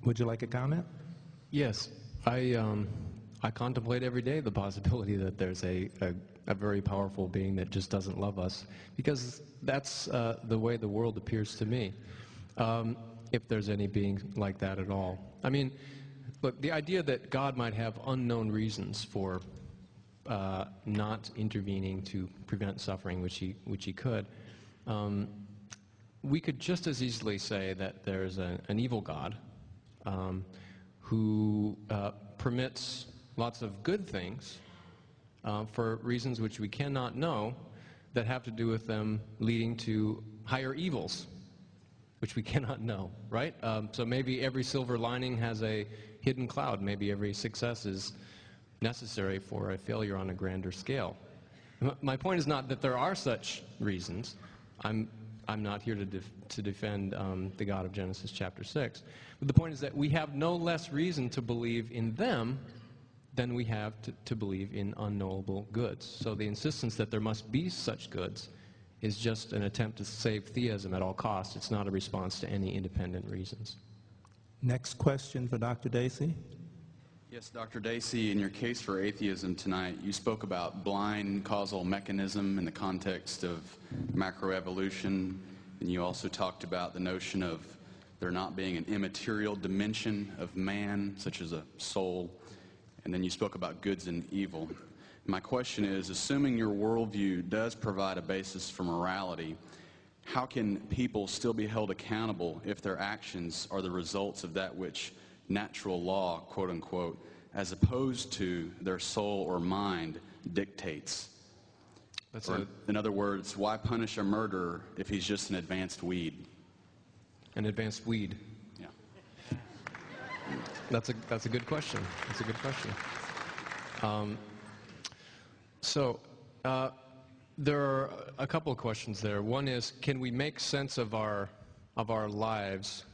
Would you like a comment? Yes, I contemplate every day the possibility that there's a very powerful being that just doesn't love us, because that's the way the world appears to me, if there's any being like that at all. I mean, look, the idea that God might have unknown reasons for not intervening to prevent suffering, which he could, we could just as easily say that there's an evil God who permits lots of good things for reasons which we cannot know, that have to do with them leading to higher evils, which we cannot know, right? So maybe every silver lining has a hidden cloud. Maybe every success is necessary for a failure on a grander scale. My point is not that there are such reasons. I'm not here to defend the God of Genesis chapter 6. But the point is that we have no less reason to believe in them than we have to believe in unknowable goods. So the insistence that there must be such goods is just an attempt to save theism at all costs. It's not a response to any independent reasons. Next question for Dr. Dacey. Yes, Dr. Dacey, in your case for atheism tonight, you spoke about blind causal mechanism in the context of macroevolution, and you also talked about the notion of there not being an immaterial dimension of man, such as a soul, and then you spoke about goods and evil. My question is, assuming your worldview does provide a basis for morality, how can people still be held accountable if their actions are the results of that which natural law, quote unquote, as opposed to their soul or mind dictates? In other words, why punish a murderer if he's just an advanced weed? An advanced weed? Yeah. That's a good question. That's a good question. There are a couple of questions there. One is, can we make sense of our lives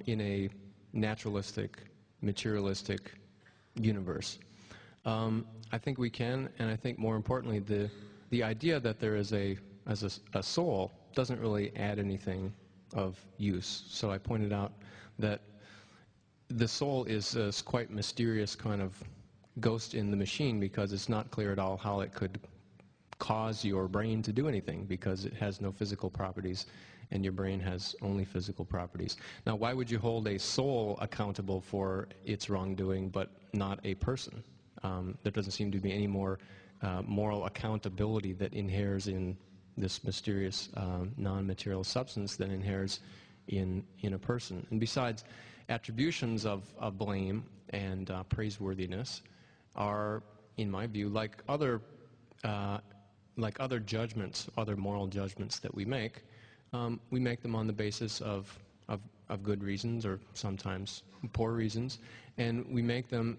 in a naturalistic, materialistic universe? I think we can, and I think more importantly, the idea that there is a soul doesn't really add anything of use. So I pointed out that the soul is a quite mysterious kind of ghost in the machine, because it's not clear at all how it could cause your brain to do anything, because it has no physical properties and your brain has only physical properties. Now, why would you hold a soul accountable for its wrongdoing but not a person? There doesn't seem to be any more moral accountability that inheres in this mysterious non-material substance than inheres in a person. And besides, attributions of blame and praiseworthiness are, in my view, like other judgments, other moral judgments that we make them on the basis of good reasons, or sometimes poor reasons, and we make them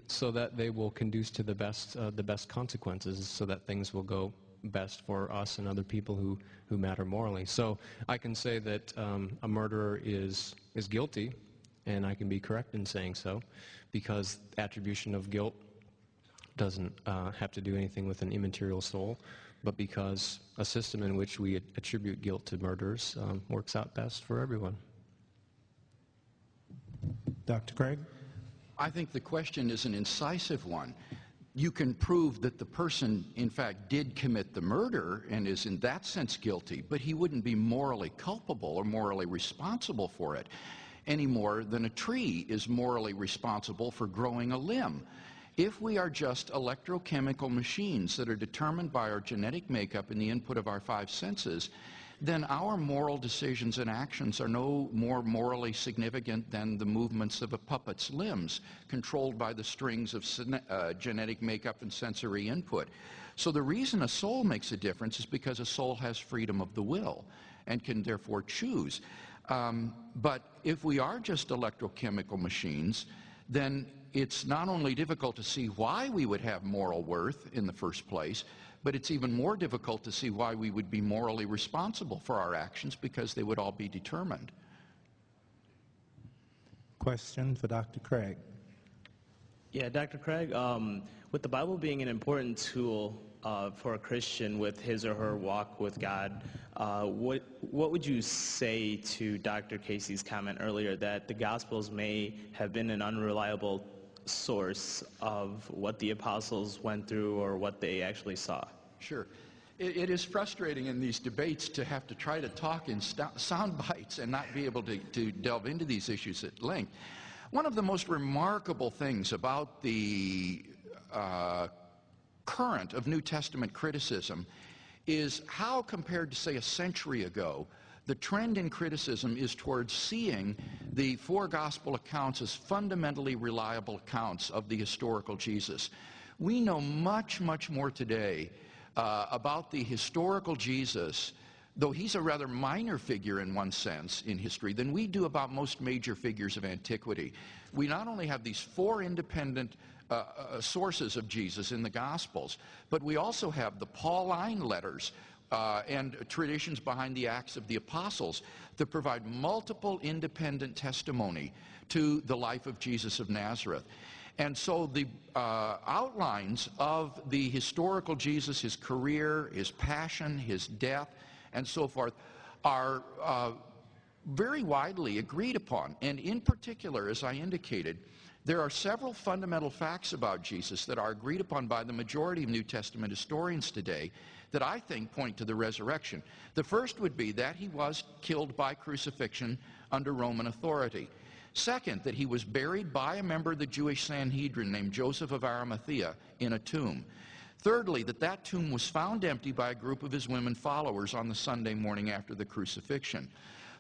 so that they will conduce to the best consequences, so that things will go best for us and other people who matter morally. So I can say that a murderer is guilty, and I can be correct in saying so, because attribution of guilt doesn't have to do anything with an immaterial soul, but because a system in which we attribute guilt to murderers works out best for everyone. Dr. Craig? I think the question is an incisive one. You can prove that the person, in fact, did commit the murder and is in that sense guilty, but he wouldn't be morally culpable or morally responsible for it, any more than a tree is morally responsible for growing a limb. If we are just electrochemical machines that are determined by our genetic makeup and the input of our five senses, then our moral decisions and actions are no more morally significant than the movements of a puppet's limbs, controlled by the strings of genetic makeup and sensory input. So the reason a soul makes a difference is because a soul has freedom of the will and can therefore choose. But if we are just electrochemical machines, then it's not only difficult to see why we would have moral worth in the first place, but it's even more difficult to see why we would be morally responsible for our actions, because they would all be determined. Question for Dr. Craig. Yeah, Dr. Craig, with the Bible being an important tool for a Christian with his or her walk with God, What would you say to Dr. Casey's comment earlier that the Gospels may have been an unreliable source of what the apostles went through or what they actually saw? Sure. It is frustrating in these debates to have to try to talk in sound bites and not be able to delve into these issues at length. One of the most remarkable things about the current of New Testament criticism is how, compared to, say, a century ago, the trend in criticism is towards seeing the four gospel accounts as fundamentally reliable accounts of the historical Jesus. We know much, much more today about the historical Jesus, though he's a rather minor figure in one sense in history, than we do about most major figures of antiquity. We not only have these four independent sources of Jesus in the Gospels, but we also have the Pauline letters and traditions behind the Acts of the Apostles that provide multiple independent testimony to the life of Jesus of Nazareth. And so the outlines of the historical Jesus, his career, his passion, his death, and so forth, are very widely agreed upon. And in particular, as I indicated, there are several fundamental facts about Jesus that are agreed upon by the majority of New Testament historians today that I think point to the resurrection. The first would be that he was killed by crucifixion under Roman authority. Second, that he was buried by a member of the Jewish Sanhedrin named Joseph of Arimathea in a tomb. Thirdly, that tomb was found empty by a group of his women followers on the Sunday morning after the crucifixion.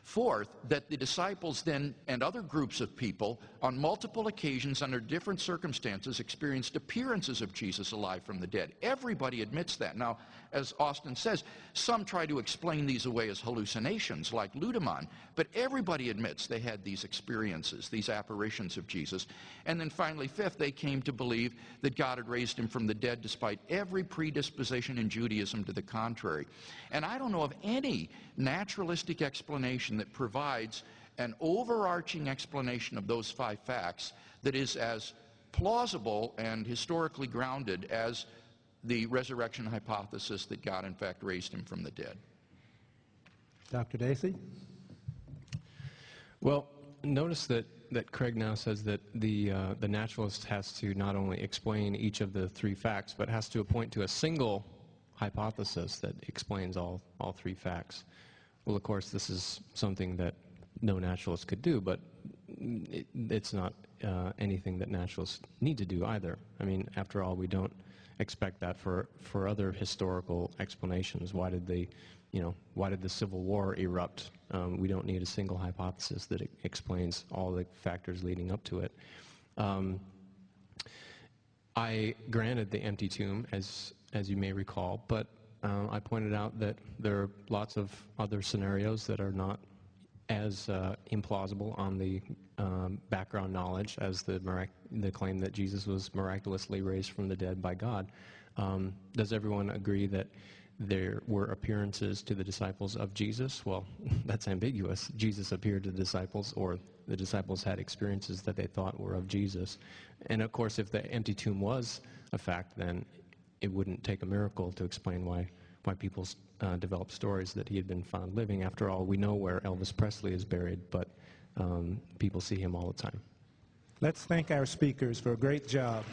Fourth, that the disciples then, and other groups of people, on multiple occasions under different circumstances, experienced appearances of Jesus alive from the dead. Everybody admits that. Now, as Austin says, some try to explain these away as hallucinations, like Ludemann, but everybody admits they had these experiences, these apparitions of Jesus. And then finally, fifth, they came to believe that God had raised him from the dead despite every predisposition in Judaism to the contrary. And I don't know of any naturalistic explanation that provides an overarching explanation of those five facts that is as plausible and historically grounded as the resurrection hypothesis that God in fact raised him from the dead. Dr. Dacey? Well, notice that Craig now says that the naturalist has to not only explain each of the three facts, but has to point to a single hypothesis that explains all three facts. Well, of course, this is something that no naturalist could do, but it's not anything that naturalists need to do either. I mean, after all, we don't expect that for other historical explanations. Why did the Civil War erupt? We don't need a single hypothesis that explains all the factors leading up to it. I granted the empty tomb, as you may recall, but I pointed out that there are lots of other scenarios that are not as implausible on the background knowledge as the claim that Jesus was miraculously raised from the dead by God. Does everyone agree that there were appearances to the disciples of Jesus? Well, that's ambiguous. Jesus appeared to the disciples, or the disciples had experiences that they thought were of Jesus. And of course, if the empty tomb was a fact, then it wouldn't take a miracle to explain why people developed stories that he had been found living. After all, we know where Elvis Presley is buried, but people see him all the time. Let's thank our speakers for a great job.